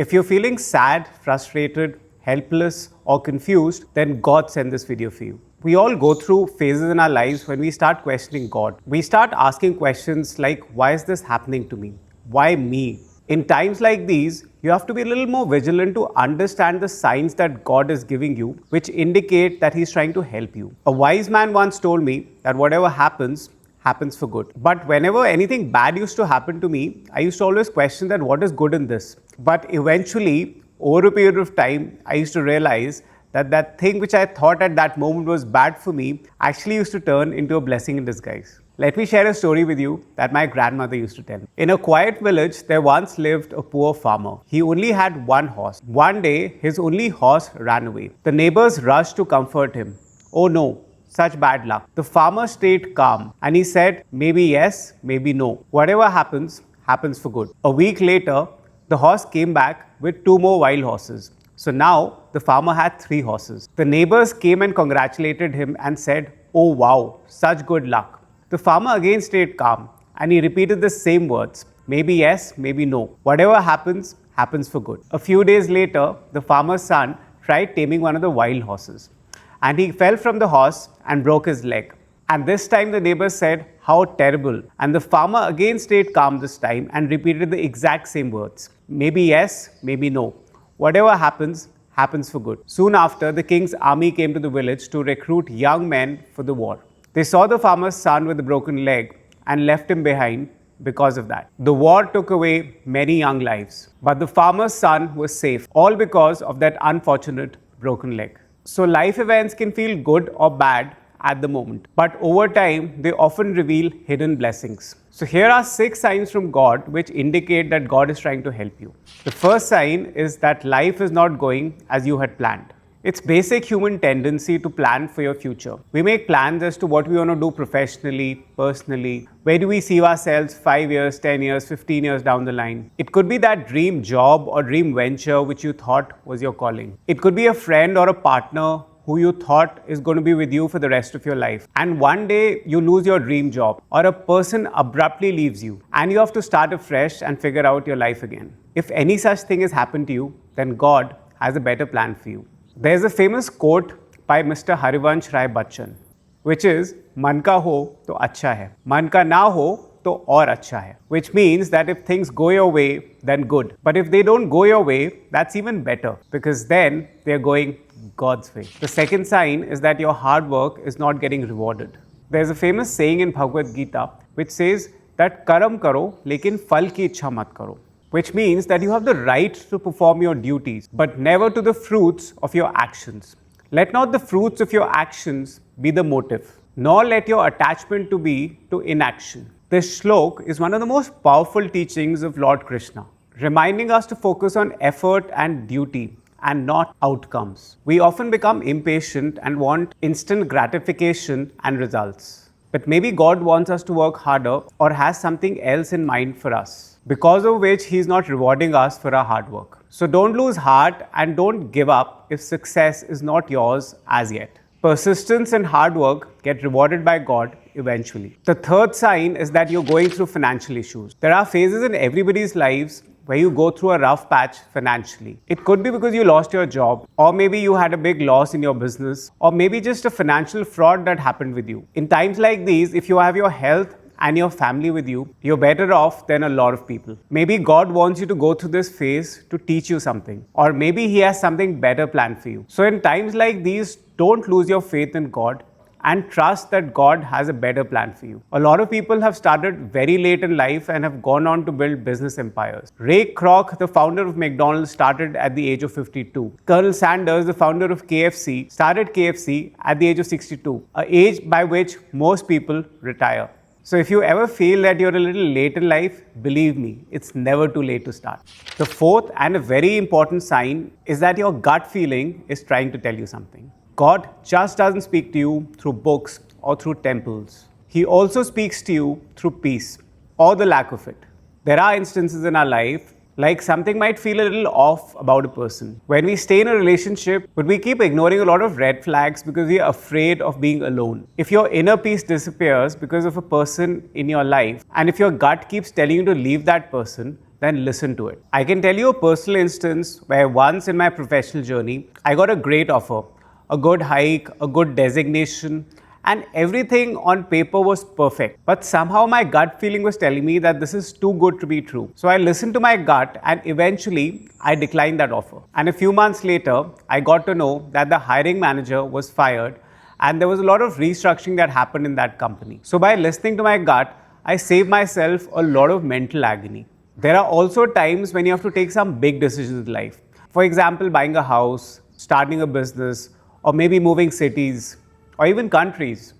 If you're feeling sad, frustrated, helpless, or confused, then God sent this video for you. We all go through phases in our lives when we start questioning God. We start asking questions like, why is this happening to me? Why me? In times like these, you have to be a little more vigilant to understand the signs that God is giving you, which indicate that He's trying to help you. A wise man once told me that whatever happens for good. But whenever anything bad used to happen to me, I used to always question that what is good in this. But eventually, over a period of time, I used to realize that that thing which I thought at that moment was bad for me actually used to turn into a blessing in disguise. Let me share a story with you that my grandmother used to tell me. In a quiet village, there once lived a poor farmer. He only had one horse. One day, his only horse ran away. The neighbors rushed to comfort him. Oh no, such bad luck. The farmer stayed calm and he said, maybe yes, maybe no. Whatever happens, happens for good. A week later, the horse came back with 2 more wild horses. So now the farmer had 3 horses. The neighbors came and congratulated him and said, oh wow, such good luck. The farmer again stayed calm and he repeated the same words. Maybe yes, maybe no. Whatever happens, happens for good. A few days later, the farmer's son tried taming one of the wild horses. And he fell from the horse and broke his leg. And this time the neighbors said, how terrible. And the farmer again stayed calm this time and repeated the exact same words. Maybe yes, maybe no. Whatever happens, happens for good. Soon after, the king's army came to the village to recruit young men for the war. They saw the farmer's son with a broken leg and left him behind because of that. The war took away many young lives. But the farmer's son was safe, all because of that unfortunate broken leg. So life events can feel good or bad at the moment, but over time, they often reveal hidden blessings. So here are 6 signs from God which indicate that God is trying to help you. The first sign is that life is not going as you had planned. It's basic human tendency to plan for your future. We make plans as to what we want to do professionally, personally. Where do we see ourselves 5 years, 10 years, 15 years down the line? It could be that dream job or dream venture which you thought was your calling. It could be a friend or a partner who you thought is going to be with you for the rest of your life. And one day you lose your dream job or a person abruptly leaves you and you have to start afresh and figure out your life again. If any such thing has happened to you, then God has a better plan for you. There's a famous quote by Mr. Harivansh Rai Bachchan, which is, Man ka ho to achchha hai. Man ka na ho to aur achchha hai. Which means that if things go your way, then good. But if they don't go your way, that's even better because then they're going God's way. The second sign is that your hard work is not getting rewarded. There's a famous saying in Bhagavad Gita which says that karam karo lekin phal ki ichha mat karo. Which means that you have the right to perform your duties, but never to the fruits of your actions. Let not the fruits of your actions be the motive, nor let your attachment to be to inaction. This shlok is one of the most powerful teachings of Lord Krishna, reminding us to focus on effort and duty and not outcomes. We often become impatient and want instant gratification and results. But maybe God wants us to work harder or has something else in mind for us, because of which He's not rewarding us for our hard work. So don't lose heart and don't give up if success is not yours as yet. Persistence and hard work get rewarded by God eventually. The third sign is that you're going through financial issues. There are phases in everybody's lives where you go through a rough patch financially. It could be because you lost your job, or maybe you had a big loss in your business, or maybe just a financial fraud that happened with you. In times like these, if you have your health and your family with you, you're better off than a lot of people. Maybe God wants you to go through this phase to teach you something, or maybe He has something better planned for you. So in times like these, don't lose your faith in God and trust that God has a better plan for you. A lot of people have started very late in life and have gone on to build business empires. Ray Kroc, the founder of McDonald's, started at the age of 52. Colonel Sanders, the founder of KFC, started KFC at the age of 62, an age by which most people retire. So if you ever feel that you're a little late in life, believe me, it's never too late to start. The fourth and a very important sign is that your gut feeling is trying to tell you something. God just doesn't speak to you through books or through temples. He also speaks to you through peace or the lack of it. There are instances in our life like something might feel a little off about a person. When we stay in a relationship, but we keep ignoring a lot of red flags because we are afraid of being alone. If your inner peace disappears because of a person in your life, and if your gut keeps telling you to leave that person, then listen to it. I can tell you a personal instance where once in my professional journey, I got a great offer, a good hike, a good designation, and everything on paper was perfect. But somehow my gut feeling was telling me that this is too good to be true. So I listened to my gut and eventually I declined that offer. And a few months later, I got to know that the hiring manager was fired and there was a lot of restructuring that happened in that company. So by listening to my gut, I saved myself a lot of mental agony. There are also times when you have to take some big decisions in life. For example, buying a house, starting a business, or maybe moving cities, or even countries.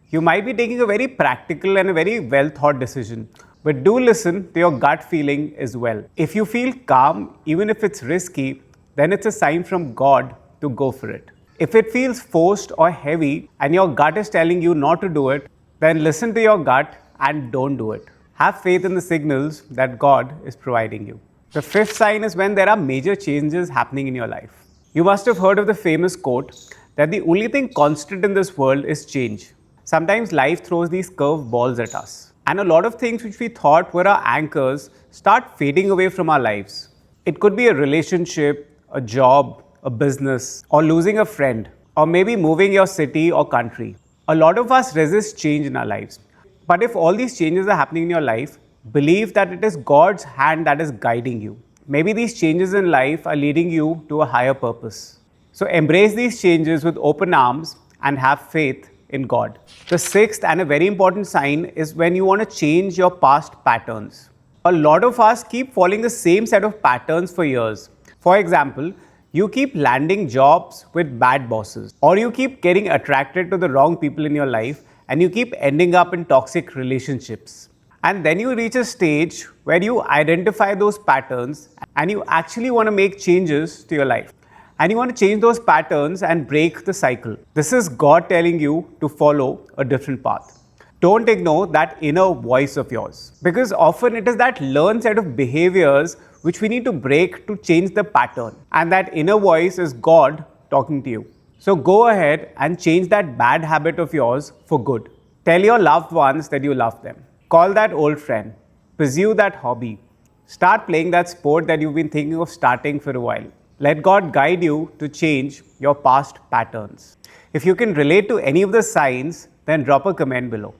You might be taking a very practical and a very well thought decision, but do listen to your gut feeling as well. If you feel calm, even if it's risky, then it's a sign from God to go for it. If it feels forced or heavy and your gut is telling you not to do it, then listen to your gut and don't do it. Have faith in the signals that God is providing you. The fifth sign is when there are major changes happening in your life. You must have heard of the famous quote that the only thing constant in this world is change. Sometimes life throws these curved balls at us, and a lot of things which we thought were our anchors start fading away from our lives. It could be a relationship, a job, a business, or losing a friend, or maybe moving your city or country. A lot of us resist change in our lives. But if all these changes are happening in your life, believe that it is God's hand that is guiding you. Maybe these changes in life are leading you to a higher purpose. So embrace these changes with open arms and have faith in God. The sixth and a very important sign is when you want to change your past patterns. A lot of us keep following the same set of patterns for years. For example, you keep landing jobs with bad bosses, or you keep getting attracted to the wrong people in your life, and you keep ending up in toxic relationships. And then you reach a stage where you identify those patterns and you actually want to make changes to your life. And you want to change those patterns and break the cycle. This is God telling you to follow a different path. Don't ignore that inner voice of yours, because often it is that learned set of behaviors which we need to break to change the pattern. And that inner voice is God talking to you. So go ahead and change that bad habit of yours for good. Tell your loved ones that you love them. Call that old friend. Pursue that hobby. Start playing that sport that you've been thinking of starting for a while. Let God guide you to change your past patterns. If you can relate to any of the signs, then drop a comment below.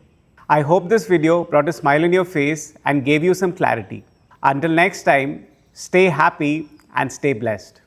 I hope this video brought a smile on your face and gave you some clarity. Until next time, stay happy and stay blessed.